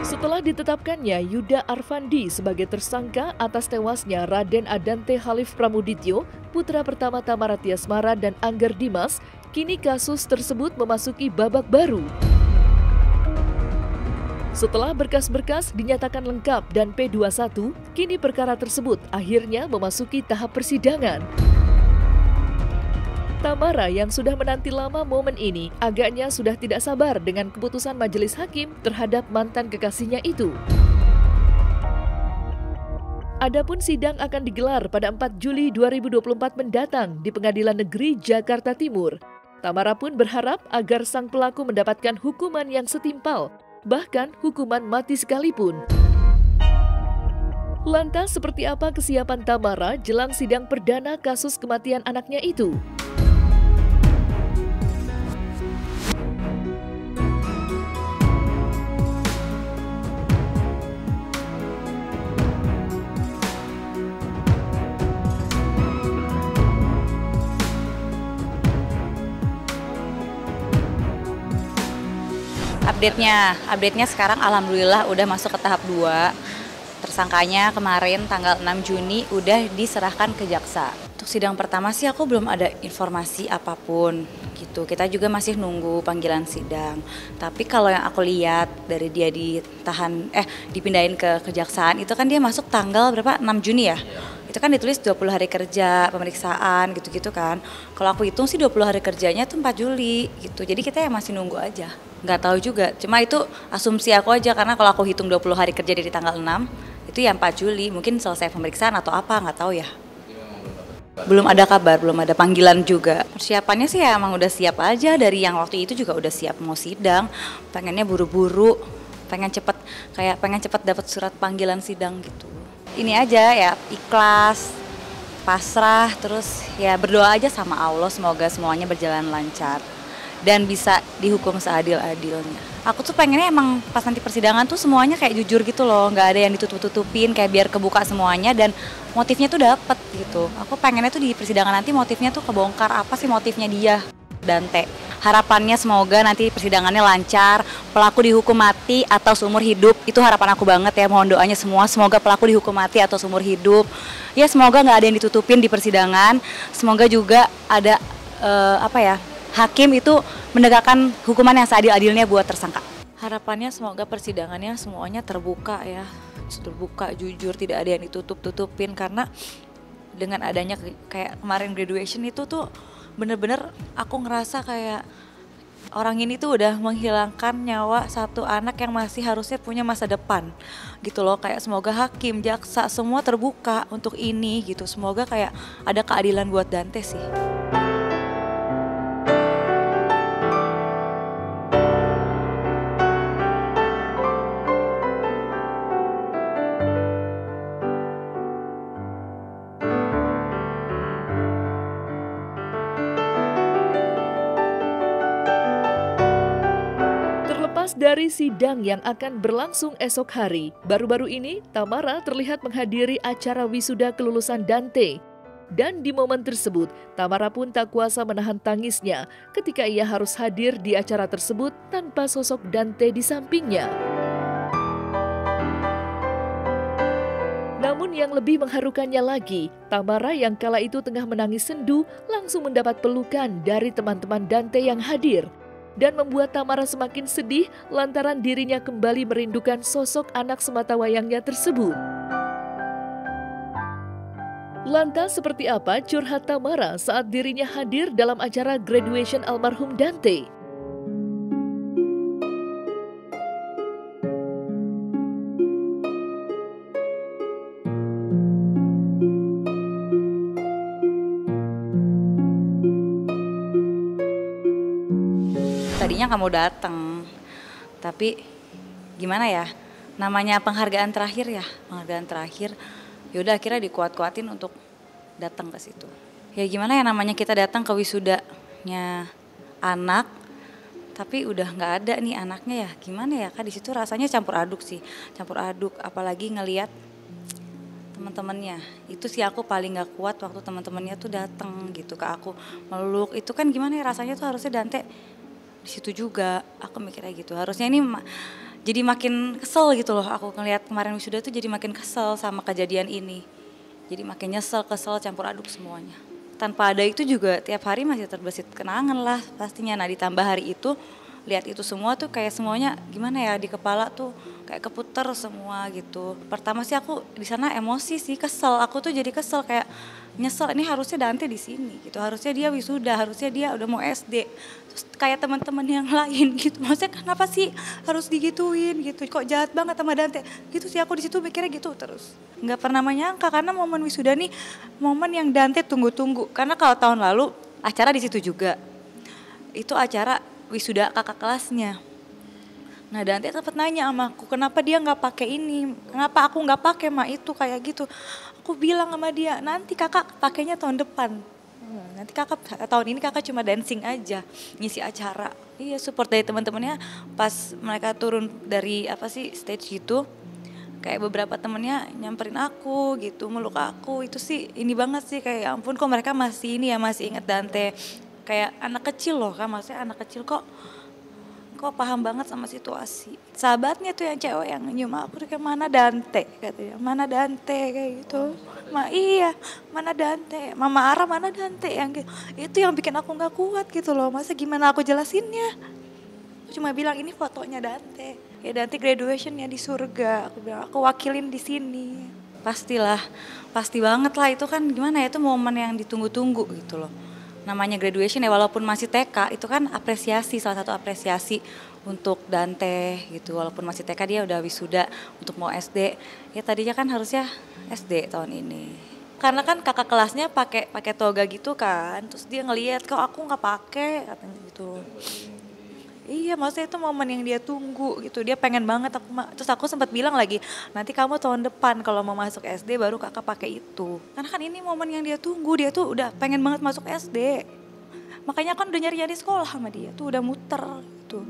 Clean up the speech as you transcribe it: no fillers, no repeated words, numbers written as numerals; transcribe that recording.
Setelah ditetapkannya Yuda Arfandi sebagai tersangka atas tewasnya Raden Adante Khalif Pramudityo, putra pertama Thamara Tiasmara dan Angger Dimas, kini kasus tersebut memasuki babak baru. Setelah berkas-berkas dinyatakan lengkap dan P21, kini perkara tersebut akhirnya memasuki tahap persidangan. Thamara yang sudah menanti lama momen ini agaknya sudah tidak sabar dengan keputusan majelis hakim terhadap mantan kekasihnya itu. Adapun sidang akan digelar pada 4 Juli 2024 mendatang di Pengadilan Negeri Jakarta Timur. Thamara pun berharap agar sang pelaku mendapatkan hukuman yang setimpal, bahkan hukuman mati sekalipun. Lantas seperti apa kesiapan Thamara jelang sidang perdana kasus kematian anaknya itu? Update-nya sekarang alhamdulillah udah masuk ke tahap 2. Tersangkanya kemarin tanggal 6 Juni udah diserahkan ke jaksa. Untuk sidang pertama sih aku belum ada informasi apapun gitu. Kita juga masih nunggu panggilan sidang. Tapi kalau yang aku lihat dari dia dipindahin ke kejaksaan itu kan dia masuk tanggal berapa? 6 Juni ya? Itu kan ditulis 20 hari kerja, pemeriksaan gitu-gitu kan. Kalau aku hitung sih 20 hari kerjanya tuh 4 Juli gitu. Jadi kita ya masih nunggu aja. Nggak tahu juga, cuma itu asumsi aku aja karena kalau aku hitung 20 hari kerja dari tanggal 6, itu ya 4 Juli. Mungkin selesai pemeriksaan atau apa, nggak tahu ya. Belum ada kabar, belum ada panggilan juga. Persiapannya sih ya emang udah siap aja, dari yang waktu itu juga udah siap mau sidang. Pengennya buru-buru, pengen cepet dapat surat panggilan sidang gitu. Ini aja ya, ikhlas, pasrah, terus ya berdoa aja sama Allah semoga semuanya berjalan lancar dan bisa dihukum seadil-adilnya. Aku tuh pengennya emang pas nanti persidangan tuh semuanya kayak jujur gitu loh, nggak ada yang ditutup-tutupin, kayak biar kebuka semuanya dan motifnya tuh dapet gitu. Aku pengennya tuh di persidangan nanti motifnya tuh kebongkar, apa sih motifnya dia, Dante. Harapannya semoga nanti persidangannya lancar, pelaku dihukum mati atau seumur hidup. Itu harapan aku banget ya, mohon doanya semua. Semoga pelaku dihukum mati atau seumur hidup. Ya semoga nggak ada yang ditutupin di persidangan. Semoga juga ada hakim itu menegakkan hukuman yang seadil-adilnya buat tersangka. Harapannya semoga persidangannya semuanya terbuka ya. Terbuka, jujur, tidak ada yang ditutup-tutupin. Karena dengan adanya kayak kemarin graduation itu tuh bener-bener aku ngerasa kayak orang ini tuh udah menghilangkan nyawa satu anak yang masih harusnya punya masa depan gitu loh. Kayak semoga hakim, jaksa semua terbuka untuk ini gitu. Semoga kayak ada keadilan buat Dante sih. Dari sidang yang akan berlangsung esok hari, baru-baru ini Thamara terlihat menghadiri acara wisuda kelulusan Dante. Dan di momen tersebut, Thamara pun tak kuasa menahan tangisnya ketika ia harus hadir di acara tersebut tanpa sosok Dante di sampingnya. Namun yang lebih mengharukannya lagi, Thamara yang kala itu tengah menangis sendu langsung mendapat pelukan dari teman-teman Dante yang hadir. Dan membuat Thamara semakin sedih lantaran dirinya kembali merindukan sosok anak sematawayangnya tersebut. Lantas seperti apa curhat Thamara saat dirinya hadir dalam acara graduation almarhum Dante? Tadinya kamu datang, tapi gimana ya, namanya penghargaan terakhir ya, yaudah akhirnya dikuat-kuatin untuk datang ke situ. Ya gimana ya namanya kita datang ke wisudanya anak, Tapi udah nggak ada nih anaknya ya, gimana ya Kak, di situ rasanya campur aduk sih, campur aduk, apalagi ngelihat teman-temannya. Itu sih aku paling nggak kuat waktu teman-temannya tuh datang gitu ke aku meluk. Itu kan gimana ya rasanya tuh, harusnya Dante di situ juga. Aku mikirnya gitu. Harusnya ini jadi makin kesel gitu loh. Aku ngelihat kemarin wisuda tuh jadi makin kesel sama kejadian ini. Jadi makin nyesel, kesel, campur aduk semuanya. Tanpa ada itu juga tiap hari masih terbesit kenangan lah pastinya. Nah ditambah hari itu, lihat itu semua tuh kayak semuanya gimana ya, di kepala tuh kayak keputer semua gitu. Pertama sih aku di sana emosi sih, kesel. Aku tuh jadi kesel, kayak nyesel, ini harusnya Dante di sini gitu. Harusnya dia wisuda, harusnya dia udah mau SD. Terus kayak teman-teman yang lain gitu. Maksudnya kenapa sih harus digituin gitu? Kok jahat banget sama Dante? Gitu sih aku di situ mikirnya gitu terus. Nggak pernah menyangka karena momen wisuda nih momen yang Dante tunggu-tunggu. Karena kalau tahun lalu acara di situ juga. Itu acara wisuda kakak kelasnya. Nah Dante sempat nanya sama aku, kenapa dia nggak pakai ini, kenapa aku nggak pakai itu kayak gitu. Aku bilang sama dia, nanti kakak pakainya tahun depan. Nanti kakak tahun ini kakak cuma dancing aja, ngisi acara. Iya, support dari teman-temannya pas mereka turun dari stage gitu. Kayak beberapa temennya nyamperin aku gitu, meluk aku. Itu sih ini banget sih, kayak ya ampun kok mereka masih ini ya, masih inget Dante. Kayak anak kecil loh kan, maksudnya anak kecil kok paham banget sama situasi. Sahabatnya tuh yang cewek yang nyium aku tuh kayak, mana Dante katanya, mana Dante kayak gitu. Iya, mana Dante, Mama Ara mana Dante, yang gitu. Itu yang bikin aku nggak kuat gitu loh. Masa gimana aku jelasinnya? Aku cuma bilang ini fotonya Dante. Ya Dante graduationnya di surga. Aku bilang aku wakilin di sini. Pastilah, pasti banget lah, itu kan gimana ya, itu momen yang ditunggu-tunggu gitu loh. Namanya graduation ya, walaupun masih TK, itu kan apresiasi, salah satu apresiasi untuk Dante gitu. Walaupun masih TK dia udah wisuda untuk mau SD. Ya tadinya kan harusnya SD tahun ini. Karena kan kakak kelasnya pakai toga gitu kan. Terus dia ngelihat kok aku nggak pakai katanya gitu. Iya, maksudnya itu momen yang dia tunggu gitu. Dia pengen banget terus aku sempat bilang lagi, nanti kamu tahun depan kalau mau masuk SD baru kakak pakai itu. Karena kan ini momen yang dia tunggu, dia tuh udah pengen banget masuk SD. Makanya kan udah nyari-nyari sekolah sama dia, tuh udah muter gitu.